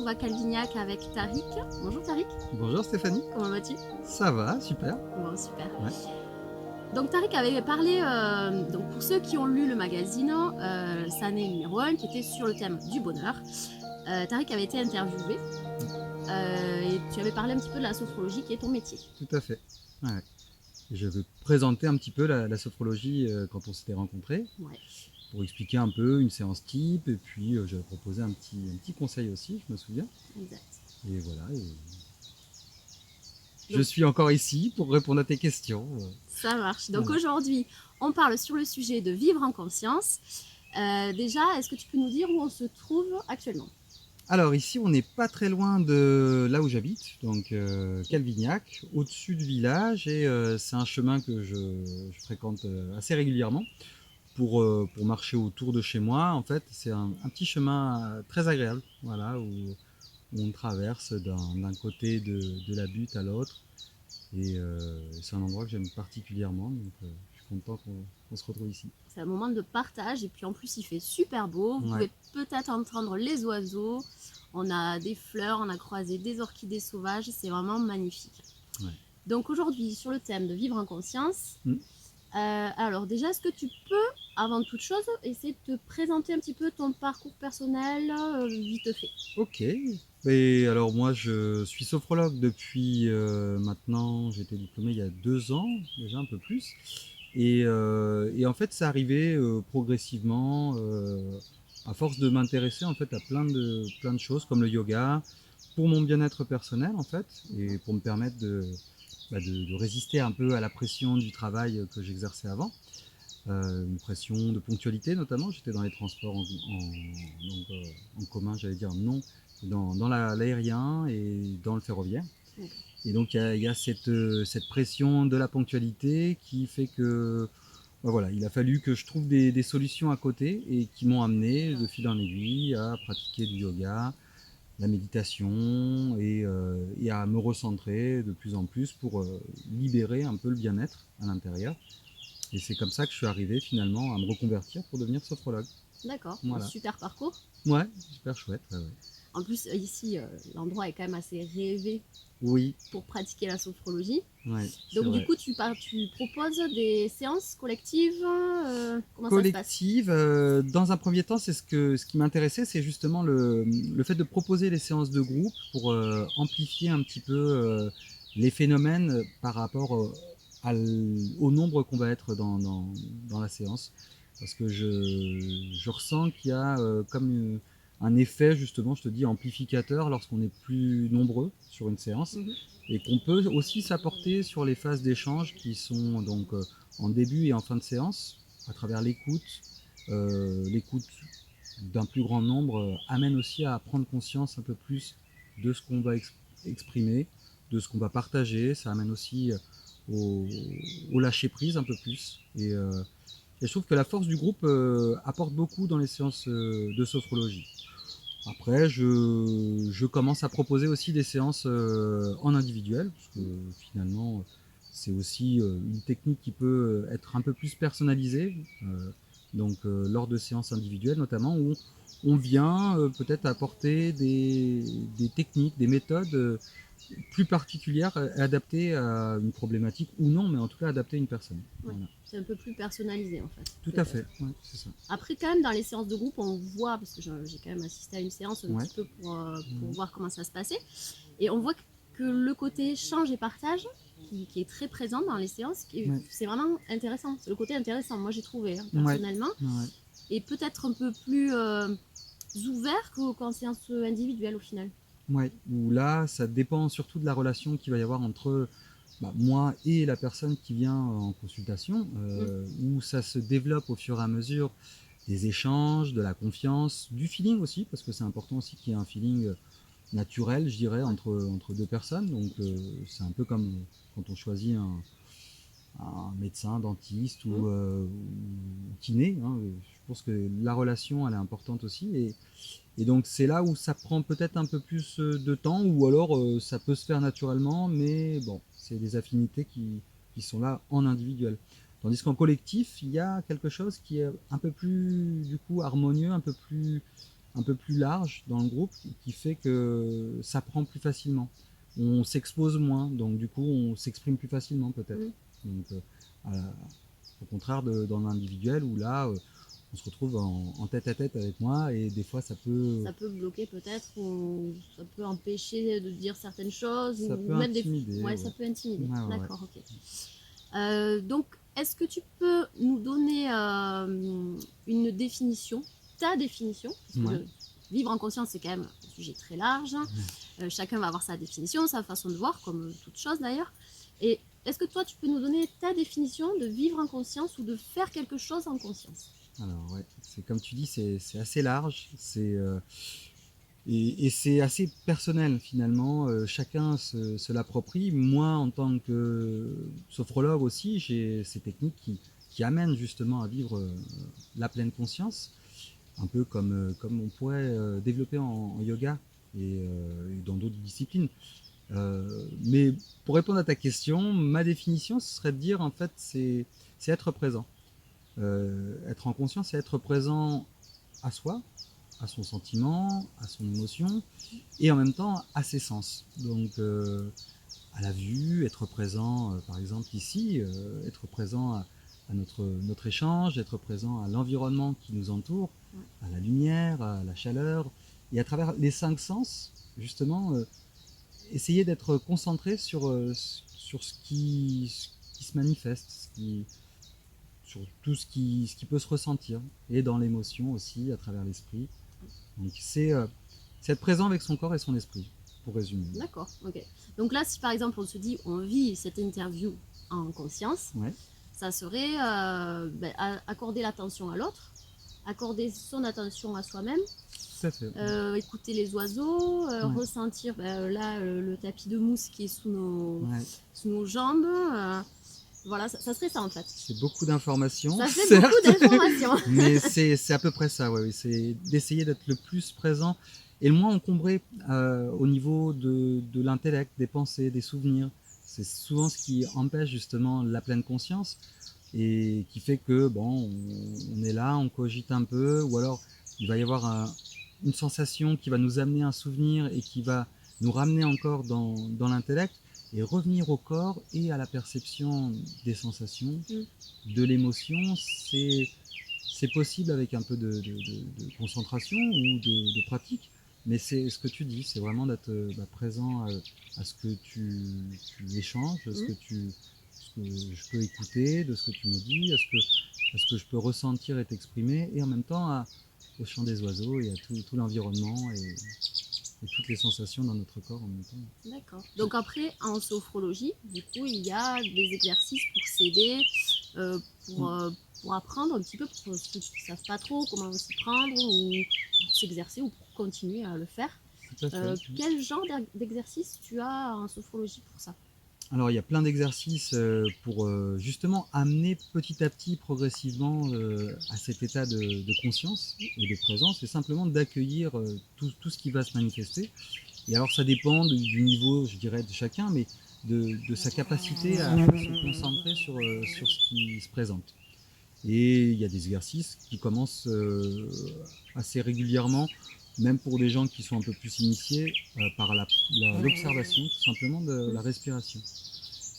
retrouve à Calvignac avec Tariq. Bonjour Tariq. Bonjour Stéphanie. Comment vas-tu? Ça va, super. Bon, super. Ouais. Donc Tariq avait parlé, donc pour ceux qui ont lu le magazine, sa année numéro 1 qui était sur le thème du bonheur. Tariq avait été interviewé et tu avais parlé un petit peu de la sophrologie qui est ton métier. Tout à fait. Ouais. Je vais présenter un petit peu la sophrologie quand on s'était rencontrés, Ouais. pour expliquer un peu une séance type, et puis j'avais proposé un petit conseil aussi, je me souviens. Exact. Et voilà. Je Donc, suis encore ici pour répondre à tes questions. ça marche. Donc Voilà. aujourd'hui, on parle sur le sujet de vivre en conscience. Déjà, est-ce que tu peux nous dire où on se trouve actuellement? Alors ici, on n'est pas très loin de là où j'habite, donc Calvignac, au-dessus du village, et c'est un chemin que je fréquente assez régulièrement pour marcher autour de chez moi. En fait, c'est un petit chemin très agréable, voilà, où on traverse d'un côté de la butte à l'autre, et c'est un endroit que j'aime particulièrement, donc je suis content qu'on se retrouve ici. C'est un moment de partage et puis en plus il fait super beau. Vous Ouais. pouvez peut-être entendre les oiseaux. On a des fleurs, on a croisé des orchidées sauvages. C'est vraiment magnifique. Ouais. Donc aujourd'hui sur le thème de vivre en conscience. Mm. Alors déjà, est-ce que tu peux, avant toute chose, essayer de te présenter un petit peu ton parcours personnel, vite fait? Ok. Et alors moi, je suis sophrologue depuis maintenant, j'ai été diplômé il y a 2 ans, déjà un peu plus. Et en fait, c'est arrivé progressivement, à force de m'intéresser en fait à plein de choses comme le yoga, pour mon bien-être personnel en fait, et pour me permettre de résister un peu à la pression du travail que j'exerçais avant. Une pression de ponctualité notamment, j'étais dans les transports donc, en commun, j'allais dire non, dans l'aérien et dans le ferroviaire. Ok. Et donc il y a cette pression de la ponctualité qui fait que voilà, il a fallu que je trouve des solutions à côté, et qui m'ont amené de fil en aiguille à pratiquer du yoga, la méditation, et à me recentrer de plus en plus pour libérer un peu le bien-être à l'intérieur. Et c'est comme ça que je suis arrivé finalement à me reconvertir pour devenir sophrologue. D'accord, Voilà. super parcours. Ouais, super chouette. Ouais. En plus, ici, l'endroit est quand même assez rêvé Oui, pour pratiquer la sophrologie. ouais, Donc vrai. du coup, tu proposes des séances collectives, comment ça se passe? Collective, dans un premier temps, ce qui m'intéressait, c'est justement le fait de proposer les séances de groupe pour amplifier un petit peu les phénomènes par rapport au nombre qu'on va être dans la séance. Parce que je ressens qu'il y a comme un effet, justement, je te dis, amplificateur lorsqu'on est plus nombreux sur une séance, et qu'on peut aussi s'apporter sur les phases d'échange qui sont donc en début et en fin de séance, à travers l'écoute. L'écoute d'un plus grand nombre amène aussi à prendre conscience un peu plus de ce qu'on va exprimer, de ce qu'on va partager. Ça amène aussi au lâcher prise un peu plus. Et je trouve que la force du groupe apporte beaucoup dans les séances de sophrologie. Après, je commence à proposer aussi des séances en individuel, parce que finalement, c'est aussi une technique qui peut être un peu plus personnalisée. Donc, lors de séances individuelles notamment, où on vient peut-être apporter des techniques, des méthodes plus particulières, adaptées à une problématique ou non, mais en tout cas adaptées à une personne. Ouais. Voilà. C'est un peu plus personnalisé en fait. Tout à fait, ouais, c'est ça. Après, quand même, dans les séances de groupe, on voit, parce que j'ai quand même assisté à une séance un Ouais. petit peu pour voir comment ça se passait, et on voit que le côté échange et partage, qui est très présent dans les séances, Ouais. c'est vraiment intéressant. C'est le côté intéressant, moi j'ai trouvé, personnellement, Ouais. et peut-être un peu plus ouvert qu'en séance individuelle au final. Ouais, où là, ça dépend surtout de la relation qu'il va y avoir entre moi et la personne qui vient en consultation, où ça se développe au fur et à mesure des échanges, de la confiance, du feeling aussi, parce que c'est important aussi qu'il y ait un feeling naturel, je dirais, entre deux personnes. Donc c'est un peu comme quand on choisit un médecin, dentiste ou kiné. Hein. Je pense que la relation, elle est importante aussi. Et donc c'est là où ça prend peut-être un peu plus de temps, ou alors ça peut se faire naturellement, mais bon, c'est des affinités qui sont là en individuel. Tandis qu'en collectif, il y a quelque chose qui est un peu plus du coup harmonieux, un peu plus large dans le groupe qui fait que ça prend plus facilement. On s'expose moins, donc du coup on s'exprime plus facilement peut-être. Mm. Donc, au contraire dans l'individuel où là on se retrouve en tête à tête avec moi et des fois ça peut bloquer peut-être, ou ça peut empêcher de dire certaines choses, ça ou peut même intimider. ouais, ça peut intimider. Ouais, ouais, D'accord, ok. Donc, est-ce que tu peux nous donner une définition, ta définition, parce que Ouais. vivre en conscience, c'est quand même un sujet très large. Chacun va avoir sa définition, sa façon de voir, comme toute chose d'ailleurs. Et est-ce que toi, tu peux nous donner ta définition de vivre en conscience ou de faire quelque chose en conscience? Alors ouais, c'est comme tu dis, c'est assez large, et c'est assez personnel finalement. Chacun se l'approprie. Moi, en tant que sophrologue aussi, j'ai ces techniques qui amènent justement à vivre la pleine conscience, un peu comme on pourrait développer en yoga et dans d'autres disciplines. Mais pour répondre à ta question, ma définition, ce serait de dire en fait, c'est être présent. Être en conscience, c'est être présent à soi, à son sentiment, à son émotion, et en même temps à ses sens. Donc à la vue, être présent par exemple ici, être présent à notre échange, être présent à l'environnement qui nous entoure, à la lumière, à la chaleur, et à travers les 5 sens, justement, essayer d'être concentré sur ce qui se manifeste, sur tout ce qui peut se ressentir, et dans l'émotion aussi, à travers l'esprit. Donc c'est être présent avec son corps et son esprit, pour résumer. D'accord, ok. Donc là, si par exemple on se dit on vit cette interview en conscience, Ouais, ça serait accorder l'attention à l'autre, accorder son attention à soi-même, tout à fait. écouter les oiseaux, Ouais. ressentir là le tapis de mousse qui est Ouais. sous nos jambes. Voilà, ça serait ça en fait. C'est beaucoup d'informations, Ça fait certes, beaucoup d'informations. mais c'est à peu près ça, ouais, oui. C'est d'essayer d'être le plus présent et le moins encombré au niveau de l'intellect, des pensées, des souvenirs. C'est souvent ce qui empêche justement la pleine conscience et qui fait que bon, on est là, on cogite un peu, ou alors il va y avoir une sensation qui va nous amener un souvenir et qui va nous ramener encore dans l'intellect et revenir au corps et à la perception des sensations, de l'émotion. C'est possible avec un peu de concentration ou de pratique, mais c'est ce que tu dis, c'est vraiment d'être présent à ce que tu échanges, à ce que je peux écouter, de ce que tu me dis, à ce que je peux ressentir et t'exprimer, et en même temps au chant des oiseaux et à tout l'environnement et toutes les sensations dans notre corps en même temps. D'accord. Donc après, en sophrologie, du coup, il y a des exercices pour s'aider, euh, pour, euh, pour apprendre un petit peu, pour ceux qui ne savent pas trop comment s'y prendre, ou pour s'exercer, ou pour continuer à le faire. Tout à fait. Quel genre d'exercice tu as en sophrologie pour ça? Alors il y a plein d'exercices pour justement amener petit à petit, progressivement à cet état de conscience et de présence, et simplement d'accueillir tout ce qui va se manifester. Et alors ça dépend du niveau, je dirais, de chacun, mais de sa capacité à se concentrer sur ce qui se présente. Et il y a des exercices qui commencent assez régulièrement, même pour des gens qui sont un peu plus initiés, par l'observation tout simplement de la respiration.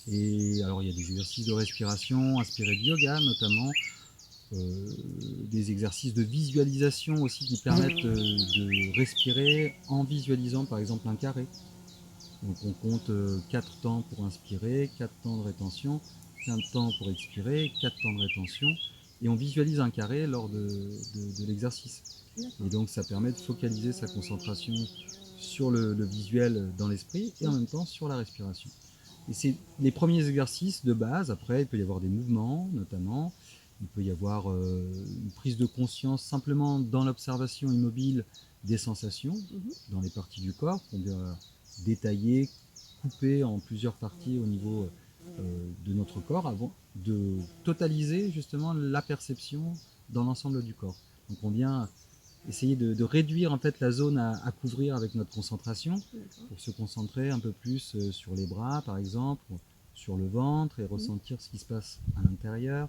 Et alors il y a des exercices de respiration inspirés du yoga notamment, des exercices de visualisation aussi qui permettent de respirer en visualisant par exemple un carré. Donc on compte 4 temps pour inspirer, 4 temps de rétention, 5 temps pour expirer, 4 temps de rétention, et on visualise un carré lors de l'exercice. Et donc ça permet de focaliser sa concentration sur le visuel dans l'esprit et en même temps sur la respiration. Et c'est les premiers exercices de base. Après, il peut y avoir des mouvements notamment, il peut y avoir une prise de conscience simplement dans l'observation immobile des sensations dans les parties du corps qu'on doit détailler, couper en plusieurs parties au niveau de notre corps avant de totaliser justement la perception dans l'ensemble du corps. Donc on vient essayer de réduire en fait la zone à couvrir avec notre concentration pour se concentrer un peu plus sur les bras par exemple, sur le ventre, et ressentir ce qui se passe à l'intérieur,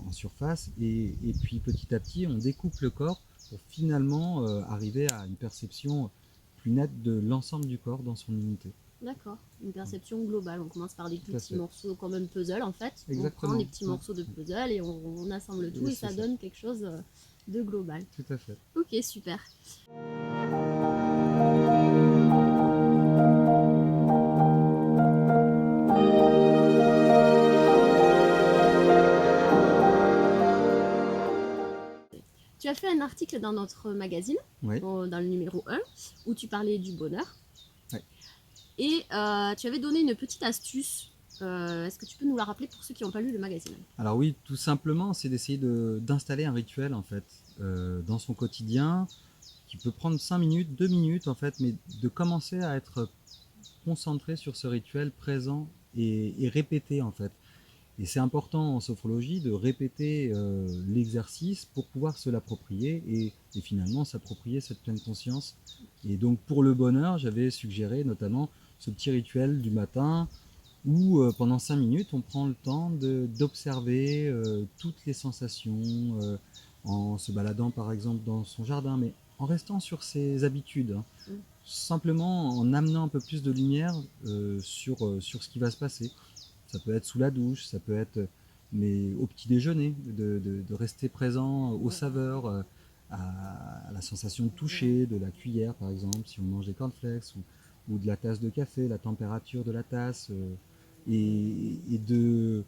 en surface, et puis petit à petit on découpe le corps pour finalement arriver à une perception plus nette de l'ensemble du corps dans son unité. D'accord, une perception globale. On commence par des Tout à petits fait. morceaux comme un puzzle en fait. On prend Exactement. des petits morceaux de puzzle et on assemble tout Et et c'est ça ça. donne quelque chose de global. Tout à fait. Ok, super. Tu as fait un article dans notre magazine, Oui. dans le numéro 1, où tu parlais du bonheur. Ouais. Et tu avais donné une petite astuce. Est-ce que tu peux nous la rappeler pour ceux qui n'ont pas lu le magazine? Alors oui, tout simplement, c'est d'essayer d'installer un rituel en fait dans son quotidien qui peut prendre 5 minutes, 2 minutes en fait, mais de commencer à être concentré sur ce rituel présent et répété en fait. Et c'est important en sophrologie de répéter l'exercice pour pouvoir se l'approprier et finalement s'approprier cette pleine conscience. Et donc pour le bonheur, j'avais suggéré notamment ce petit rituel du matin où pendant 5 minutes, on prend le temps d'observer toutes les sensations en se baladant par exemple dans son jardin, mais en restant sur ses habitudes, hein. Mm. Simplement en amenant un peu plus de lumière sur ce qui va se passer. Ça peut être sous la douche, ça peut être mais au petit déjeuner, de rester présent aux saveurs, à la sensation de toucher, de la cuillère par exemple, si on mange des cornflakes, ou de la tasse de café, la température de la tasse, et de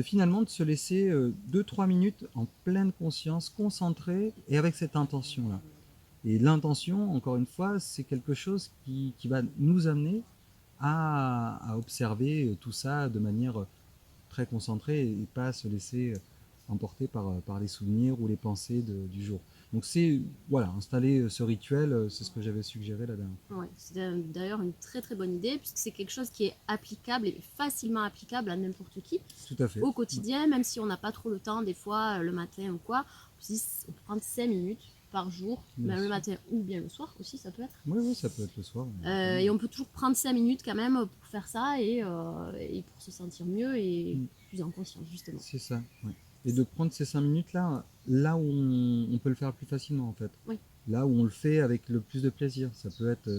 finalement de se laisser 2-3 minutes en pleine conscience, concentré et avec cette intention-là. Et l'intention, encore une fois, c'est quelque chose qui va nous amener à observer tout ça de manière très concentrée et pas se laisser emporter par les souvenirs ou les pensées du jour. Donc c'est, voilà, installer ce rituel, c'est ce que j'avais suggéré la dernière fois. Ouais, c'est d'ailleurs une très très bonne idée puisque c'est quelque chose qui est applicable et facilement applicable à n'importe qui Tout à fait. au quotidien, même si on n'a pas trop le temps des fois le matin ou quoi. On peut prendre 5 minutes par jour, Bien même le sûr. matin ou bien le soir aussi, ça peut être. Oui, oui, ça peut être le soir. Et on peut toujours prendre 5 minutes quand même pour faire ça et pour se sentir mieux et plus en conscience justement. C'est ça, ouais. Et de prendre ces 5 minutes-là, là où on peut le faire plus facilement en fait. Oui. Là où on le fait avec le plus de plaisir. Ça peut être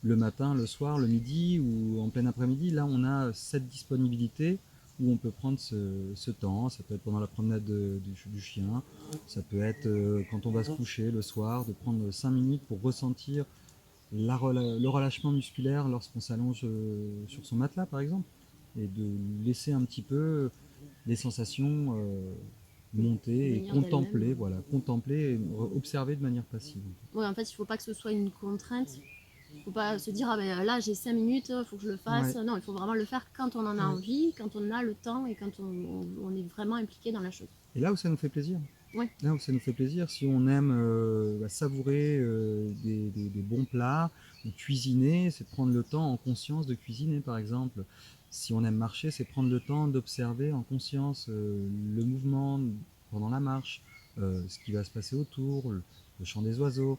le matin, le soir, le midi ou en plein après-midi. Là, on a cette disponibilité où on peut prendre ce temps. Ça peut être pendant la promenade du chien. Ça peut être quand on va se coucher le soir, de prendre 5 minutes pour ressentir le relâchement musculaire lorsqu'on s'allonge sur son matelas, par exemple. Et de laisser un petit peu les sensations monter et Venir contempler, d'elles-mêmes. voilà, contempler et observer de manière passive. Ouais, en fait, il faut pas que ce soit une contrainte. Il faut pas se dire, ah ben là j'ai 5 minutes, il faut que je le fasse. Ouais. Non, il faut vraiment le faire quand on en a Ouais. envie, quand on a le temps et quand on est vraiment impliqué dans la chose. Et là où ça nous fait plaisir. Ouais. Là où ça nous fait plaisir, si on aime savourer des bons plats ou cuisiner, c'est prendre le temps en conscience de cuisiner par exemple. Si on aime marcher, c'est prendre le temps d'observer en conscience le mouvement pendant la marche, ce qui va se passer autour, le chant des oiseaux.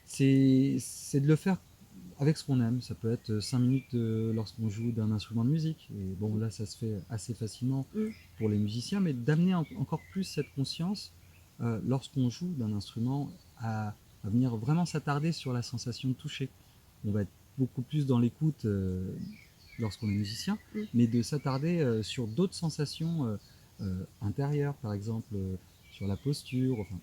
C'est de le faire avec ce qu'on aime. Ça peut être 5 minutes lorsqu'on joue d'un instrument de musique. Et bon, là, ça se fait assez facilement pour les musiciens, mais d'amener encore plus cette conscience lorsqu'on joue d'un instrument à venir vraiment s'attarder sur la sensation de toucher. On va être beaucoup plus dans l'écoute lorsqu'on est musicien, mais de s'attarder sur d'autres sensations intérieures, par exemple sur la posture, enfin,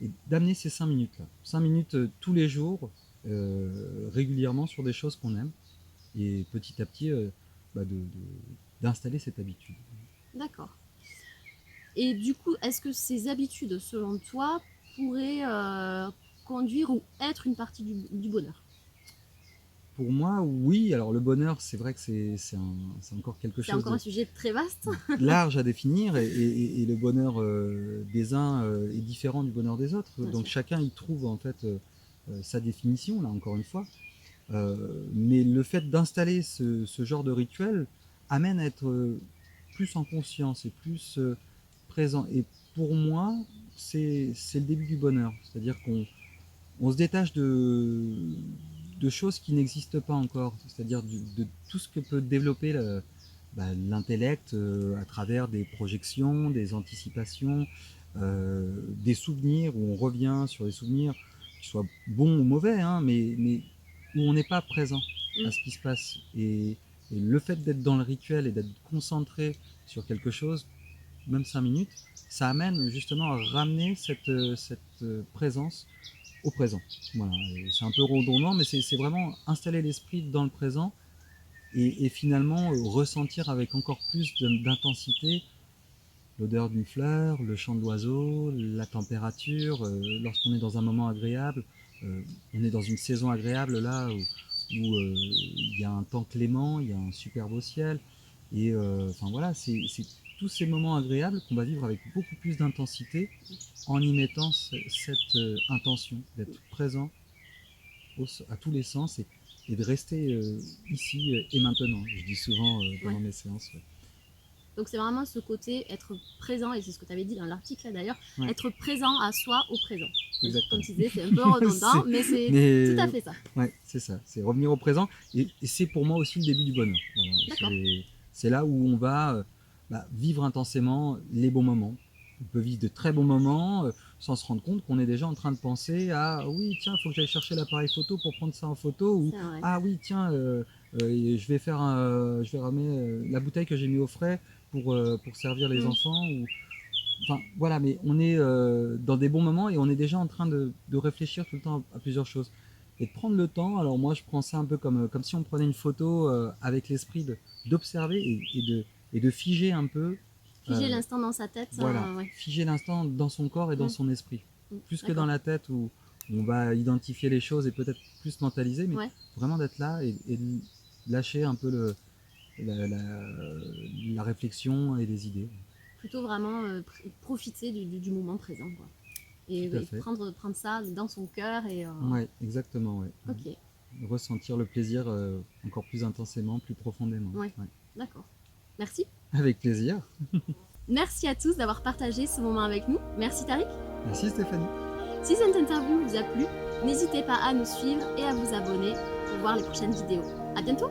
et d'amener ces 5 minutes là. 5 minutes tous les jours, régulièrement sur des choses qu'on aime, et petit à petit d'installer cette habitude. D'accord. Et du coup, est-ce que ces habitudes, selon toi, pourraient conduire ou être une partie du bonheur? Pour moi, oui. Alors le bonheur, c'est vrai que c'est encore quelque C'est chose encore un sujet très vaste. large à définir, et le bonheur des uns est différent du bonheur des autres. Bien Donc sûr. chacun y trouve en fait sa définition, là encore une fois. Mais le fait d'installer ce genre de rituel amène à être plus en conscience et plus présent. Et pour moi, c'est le début du bonheur. C'est-à-dire qu'on se détache de choses qui n'existent pas encore. C'est-à-dire de tout ce que peut développer l'intellect à travers des projections, des anticipations, des souvenirs, où on revient sur des souvenirs, qu'ils soient bons ou mauvais, hein, mais où on n'est pas présent à ce qui se passe. Et le fait d'être dans le rituel et d'être concentré sur quelque chose, même 5 minutes, ça amène justement à ramener cette présence au présent. Voilà. C'est un peu redondant, mais c'est vraiment installer l'esprit dans le présent et finalement ressentir avec encore plus d'intensité l'odeur d'une fleur, le chant de l'oiseau, la température, lorsqu'on est dans un moment agréable, on est dans une saison agréable là où il y a un temps clément, il y a un super beau ciel, et enfin voilà, c'est tous ces moments agréables qu'on va vivre avec beaucoup plus d'intensité en y mettant cette intention d'être présent à tous les sens et de rester ici et maintenant. Je dis souvent pendant mes séances. Ouais. Donc c'est vraiment ce côté être présent, et c'est ce que tu avais dit dans l'article d'ailleurs, Ouais. être présent à soi au présent. Exactement. Comme tu disais, c'est un peu redondant, mais c'est tout à fait ça. Ouais, c'est ça, c'est revenir au présent, et c'est pour moi aussi le début du bonheur. Voilà. C'est là où on va vivre intensément les bons moments. On peut vivre de très bons moments sans se rendre compte qu'on est déjà en train de penser à oui, tiens, il faut que j'aille chercher l'appareil photo pour prendre ça en photo, ou ah oui, tiens, je vais ramener la bouteille que j'ai mis au frais pour servir les enfants. Enfin voilà, mais on est dans des bons moments et on est déjà en train de réfléchir tout le temps à plusieurs choses. Et de prendre le temps, alors moi je prends ça un peu comme si on prenait une photo avec l'esprit d'observer et de figer un peu. Figer l'instant dans sa tête. Voilà, figer l'instant dans son corps et dans son esprit. Plus que dans la tête où on va identifier les choses et peut-être plus mentaliser, mais vraiment d'être là et de lâcher un peu la réflexion et les idées. Plutôt vraiment profiter du moment présent, quoi. Et prendre ça dans son cœur. Ouais, exactement, ouais. Ok. Ressentir le plaisir encore plus intensément, plus profondément. Ouais. D'accord. Merci. Avec plaisir. Merci à tous d'avoir partagé ce moment avec nous. Merci Tariq. Merci Stéphanie. Si cette interview vous a plu, n'hésitez pas à nous suivre et à vous abonner pour voir les prochaines vidéos. À bientôt.